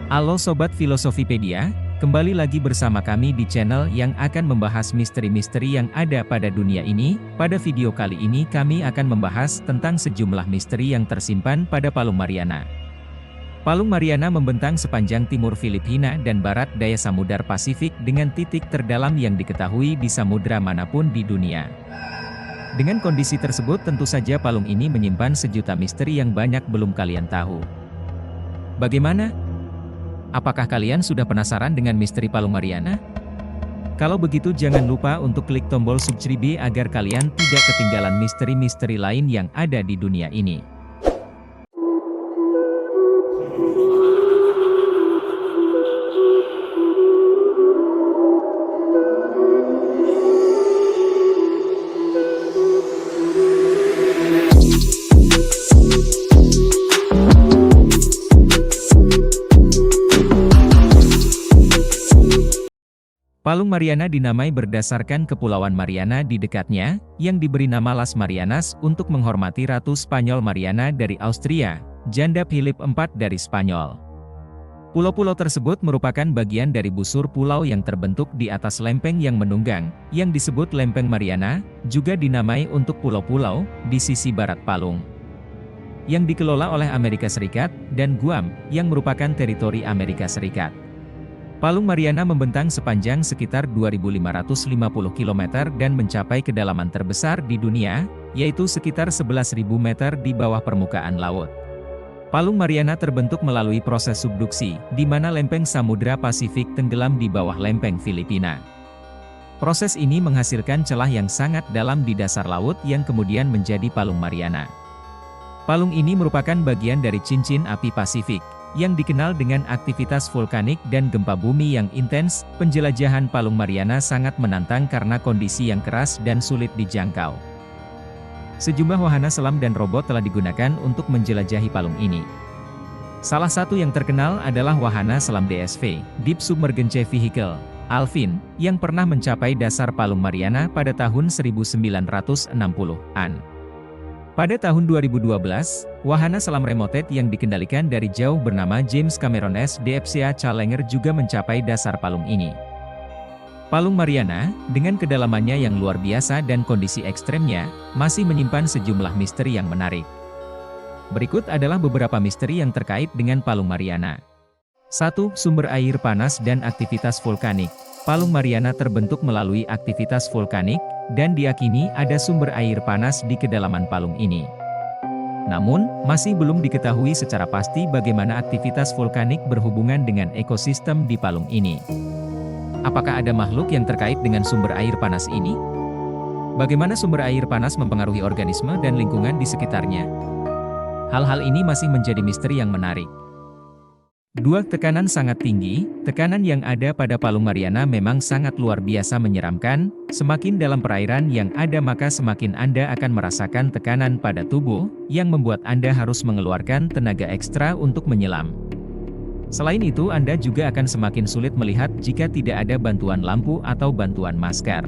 Halo Sobat Filosofipedia, kembali lagi bersama kami di channel yang akan membahas misteri-misteri yang ada pada dunia ini. Pada video kali ini kami akan membahas tentang sejumlah misteri yang tersimpan pada Palung Mariana. Palung Mariana membentang sepanjang timur Filipina dan barat daya Samudra Pasifik dengan titik terdalam yang diketahui di samudra manapun di dunia. Dengan kondisi tersebut tentu saja palung ini menyimpan sejuta misteri yang banyak belum kalian tahu. Bagaimana? Apakah kalian sudah penasaran dengan misteri Palung Mariana? Kalau begitu jangan lupa untuk klik tombol subscribe agar kalian tidak ketinggalan misteri-misteri lain yang ada di dunia ini. Palung Mariana dinamai berdasarkan Kepulauan Mariana di dekatnya, yang diberi nama Las Marianas untuk menghormati Ratu Spanyol Mariana dari Austria, janda Philip IV dari Spanyol. Pulau-pulau tersebut merupakan bagian dari busur pulau yang terbentuk di atas lempeng yang menunggang, yang disebut Lempeng Mariana, juga dinamai untuk pulau-pulau di sisi barat Palung, yang dikelola oleh Amerika Serikat, dan Guam, yang merupakan teritori Amerika Serikat. Palung Mariana membentang sepanjang sekitar 2.550 km dan mencapai kedalaman terbesar di dunia, yaitu sekitar 11.000 meter di bawah permukaan laut. Palung Mariana terbentuk melalui proses subduksi, di mana lempeng Samudra Pasifik tenggelam di bawah lempeng Filipina. Proses ini menghasilkan celah yang sangat dalam di dasar laut yang kemudian menjadi Palung Mariana. Palung ini merupakan bagian dari cincin api Pasifik, yang dikenal dengan aktivitas vulkanik dan gempa bumi yang intens. Penjelajahan Palung Mariana sangat menantang karena kondisi yang keras dan sulit dijangkau. Sejumlah wahana selam dan robot telah digunakan untuk menjelajahi palung ini. Salah satu yang terkenal adalah wahana selam DSV, Deep Submergence Vehicle, Alvin, yang pernah mencapai dasar Palung Mariana pada tahun 1960-an. Pada tahun 2012, wahana selam remote yang dikendalikan dari jauh bernama James Cameron SDFCA Challenger juga mencapai dasar palung ini. Palung Mariana, dengan kedalamannya yang luar biasa dan kondisi ekstremnya, masih menyimpan sejumlah misteri yang menarik. Berikut adalah beberapa misteri yang terkait dengan Palung Mariana. 1. Sumber air panas dan aktivitas vulkanik. Palung Mariana terbentuk melalui aktivitas vulkanik, dan diyakini ada sumber air panas di kedalaman palung ini. Namun, masih belum diketahui secara pasti bagaimana aktivitas vulkanik berhubungan dengan ekosistem di palung ini. Apakah ada makhluk yang terkait dengan sumber air panas ini? Bagaimana sumber air panas mempengaruhi organisme dan lingkungan di sekitarnya? Hal-hal ini masih menjadi misteri yang menarik. 2. Tekanan sangat tinggi. Tekanan yang ada pada Palung Mariana memang sangat luar biasa menyeramkan. Semakin dalam perairan yang ada maka semakin Anda akan merasakan tekanan pada tubuh, yang membuat Anda harus mengeluarkan tenaga ekstra untuk menyelam. Selain itu Anda juga akan semakin sulit melihat jika tidak ada bantuan lampu atau bantuan masker,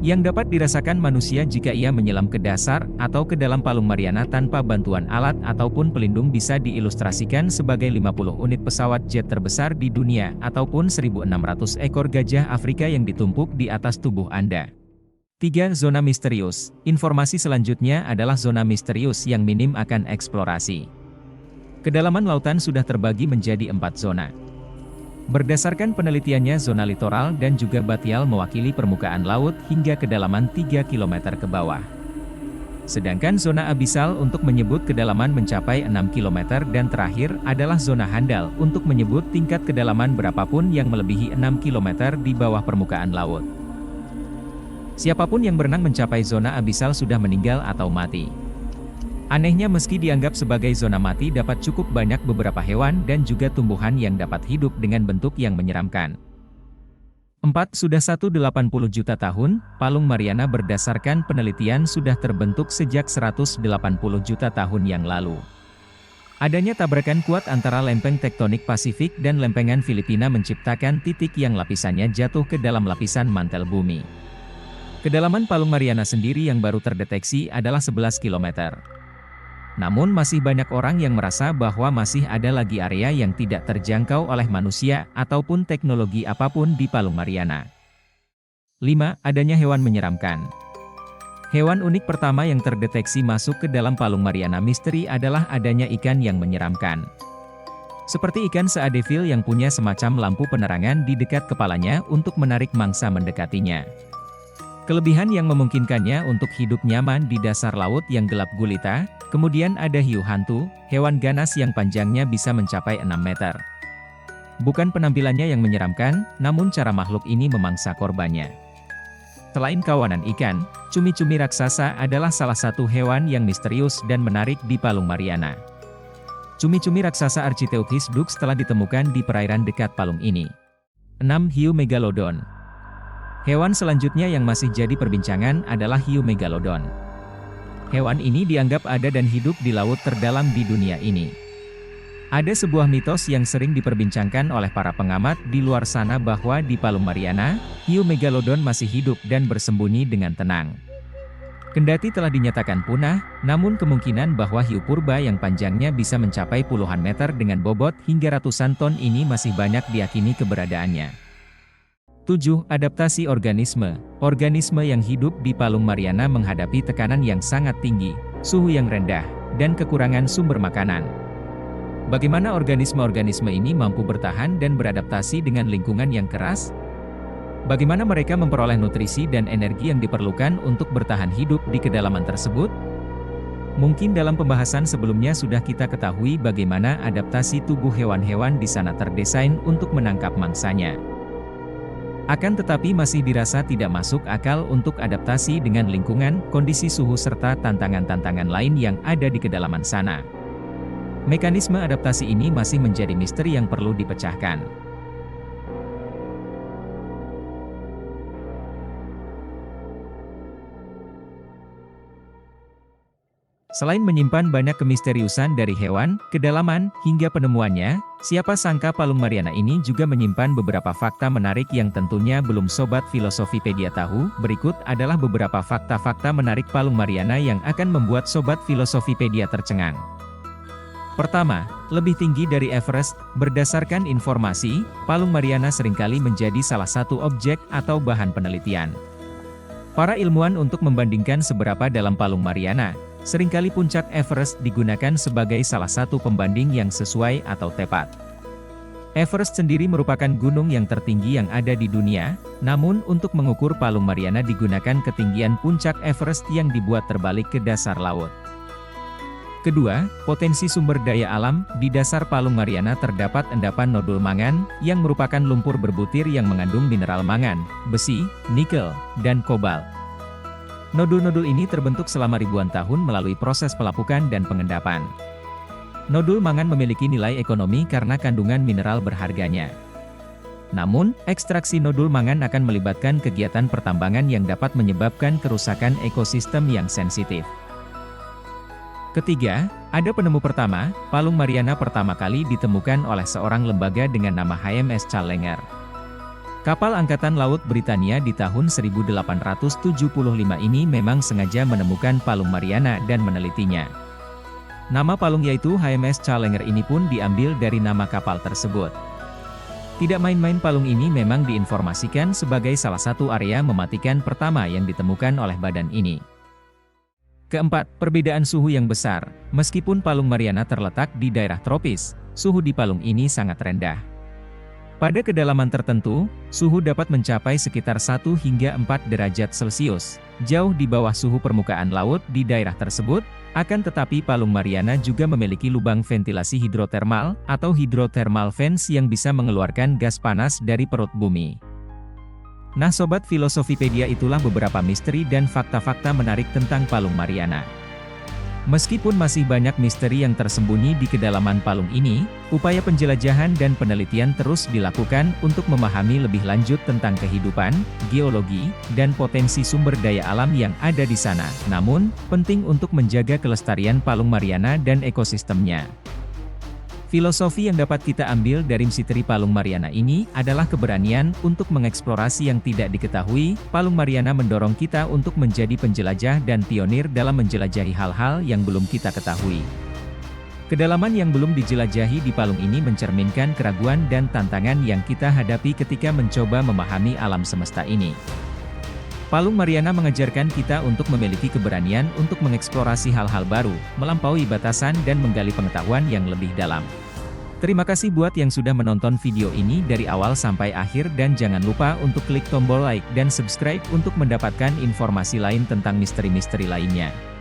yang dapat dirasakan manusia jika ia menyelam ke dasar atau ke dalam Palung Mariana tanpa bantuan alat ataupun pelindung bisa diilustrasikan sebagai 50 unit pesawat jet terbesar di dunia ataupun 1.600 ekor gajah Afrika yang ditumpuk di atas tubuh Anda. 3. Zona misterius. Informasi selanjutnya adalah zona misterius yang minim akan eksplorasi. Kedalaman lautan sudah terbagi menjadi 4 zona. Berdasarkan penelitiannya, zona litoral dan juga batial mewakili permukaan laut hingga kedalaman 3 km ke bawah. Sedangkan zona abisal untuk menyebut kedalaman mencapai 6 km dan terakhir adalah zona handal untuk menyebut tingkat kedalaman berapapun yang melebihi 6 km di bawah permukaan laut. Siapapun yang berenang mencapai zona abisal sudah meninggal atau mati. Anehnya meski dianggap sebagai zona mati dapat cukup banyak beberapa hewan dan juga tumbuhan yang dapat hidup dengan bentuk yang menyeramkan. 4. Sudah 180 juta tahun, Palung Mariana berdasarkan penelitian sudah terbentuk sejak 180 juta tahun yang lalu. Adanya tabrakan kuat antara lempeng tektonik Pasifik dan lempengan Filipina menciptakan titik yang lapisannya jatuh ke dalam lapisan mantel bumi. Kedalaman Palung Mariana sendiri yang baru terdeteksi adalah 11 km. Namun masih banyak orang yang merasa bahwa masih ada lagi area yang tidak terjangkau oleh manusia ataupun teknologi apapun di Palung Mariana. 5. Adanya hewan menyeramkan. Hewan unik pertama yang terdeteksi masuk ke dalam Palung Mariana Misteri adalah adanya ikan yang menyeramkan. Seperti ikan seadevil yang punya semacam lampu penerangan di dekat kepalanya untuk menarik mangsa mendekatinya. Kelebihan yang memungkinkannya untuk hidup nyaman di dasar laut yang gelap gulita. Kemudian ada hiu hantu, hewan ganas yang panjangnya bisa mencapai 6 meter. Bukan penampilannya yang menyeramkan, namun cara makhluk ini memangsa korbannya. Selain kawanan ikan, cumi-cumi raksasa adalah salah satu hewan yang misterius dan menarik di Palung Mariana. Cumi-cumi raksasa Architeuthis dux telah ditemukan di perairan dekat palung ini. 6. Hiu Megalodon. Hewan selanjutnya yang masih jadi perbincangan adalah hiu Megalodon. Hewan ini dianggap ada dan hidup di laut terdalam di dunia ini. Ada sebuah mitos yang sering diperbincangkan oleh para pengamat di luar sana bahwa di Palung Mariana, hiu Megalodon masih hidup dan bersembunyi dengan tenang. Kendati telah dinyatakan punah, namun kemungkinan bahwa hiu purba yang panjangnya bisa mencapai puluhan meter dengan bobot hingga ratusan ton ini masih banyak diyakini keberadaannya. 7. Adaptasi organisme. Organisme yang hidup di Palung Mariana menghadapi tekanan yang sangat tinggi, suhu yang rendah, dan kekurangan sumber makanan. Bagaimana organisme-organisme ini mampu bertahan dan beradaptasi dengan lingkungan yang keras? Bagaimana mereka memperoleh nutrisi dan energi yang diperlukan untuk bertahan hidup di kedalaman tersebut? Mungkin dalam pembahasan sebelumnya sudah kita ketahui bagaimana adaptasi tubuh hewan-hewan di sana terdesain untuk menangkap mangsanya. Akan tetapi masih dirasa tidak masuk akal untuk adaptasi dengan lingkungan, kondisi suhu serta tantangan-tantangan lain yang ada di kedalaman sana. Mekanisme adaptasi ini masih menjadi misteri yang perlu dipecahkan. Selain menyimpan banyak kemisteriusan dari hewan, kedalaman, hingga penemuannya, siapa sangka Palung Mariana ini juga menyimpan beberapa fakta menarik yang tentunya belum Sobat Filosofipedia tahu. Berikut adalah beberapa fakta-fakta menarik Palung Mariana yang akan membuat Sobat Filosofipedia tercengang. Pertama, lebih tinggi dari Everest. Berdasarkan informasi, Palung Mariana seringkali menjadi salah satu objek atau bahan penelitian para ilmuwan untuk membandingkan seberapa dalam Palung Mariana. Seringkali puncak Everest digunakan sebagai salah satu pembanding yang sesuai atau tepat. Everest sendiri merupakan gunung yang tertinggi yang ada di dunia, namun untuk mengukur Palung Mariana digunakan ketinggian puncak Everest yang dibuat terbalik ke dasar laut. Kedua, potensi sumber daya alam. Di dasar Palung Mariana terdapat endapan nodul mangan, yang merupakan lumpur berbutir yang mengandung mineral mangan, besi, nikel, dan kobalt. Nodul-nodul ini terbentuk selama ribuan tahun melalui proses pelapukan dan pengendapan. Nodul mangan memiliki nilai ekonomi karena kandungan mineral berharganya. Namun, ekstraksi nodul mangan akan melibatkan kegiatan pertambangan yang dapat menyebabkan kerusakan ekosistem yang sensitif. Ketiga, ada penemu pertama. Palung Mariana pertama kali ditemukan oleh seorang lembaga dengan nama HMS Challenger. Kapal Angkatan Laut Britania di tahun 1875 ini memang sengaja menemukan Palung Mariana dan menelitinya. Nama palung yaitu HMS Challenger ini pun diambil dari nama kapal tersebut. Tidak main-main, palung ini memang diinformasikan sebagai salah satu area mematikan pertama yang ditemukan oleh badan ini. Keempat, perbedaan suhu yang besar. Meskipun Palung Mariana terletak di daerah tropis, suhu di palung ini sangat rendah. Pada kedalaman tertentu, suhu dapat mencapai sekitar 1 hingga 4 derajat Celcius, jauh di bawah suhu permukaan laut di daerah tersebut. Akan tetapi Palung Mariana juga memiliki lubang ventilasi hidrotermal, atau hydrothermal vents yang bisa mengeluarkan gas panas dari perut bumi. Nah Sobat Filosofipedia, itulah beberapa misteri dan fakta-fakta menarik tentang Palung Mariana. Meskipun masih banyak misteri yang tersembunyi di kedalaman palung ini, upaya penjelajahan dan penelitian terus dilakukan untuk memahami lebih lanjut tentang kehidupan, geologi, dan potensi sumber daya alam yang ada di sana. Namun, penting untuk menjaga kelestarian Palung Mariana dan ekosistemnya. Filosofi yang dapat kita ambil dari misteri Palung Mariana ini adalah keberanian untuk mengeksplorasi yang tidak diketahui. Palung Mariana mendorong kita untuk menjadi penjelajah dan pionir dalam menjelajahi hal-hal yang belum kita ketahui. Kedalaman yang belum dijelajahi di palung ini mencerminkan keraguan dan tantangan yang kita hadapi ketika mencoba memahami alam semesta ini. Palung Mariana mengajarkan kita untuk memiliki keberanian untuk mengeksplorasi hal-hal baru, melampaui batasan dan menggali pengetahuan yang lebih dalam. Terima kasih buat yang sudah menonton video ini dari awal sampai akhir dan jangan lupa untuk klik tombol like dan subscribe untuk mendapatkan informasi lain tentang misteri-misteri lainnya.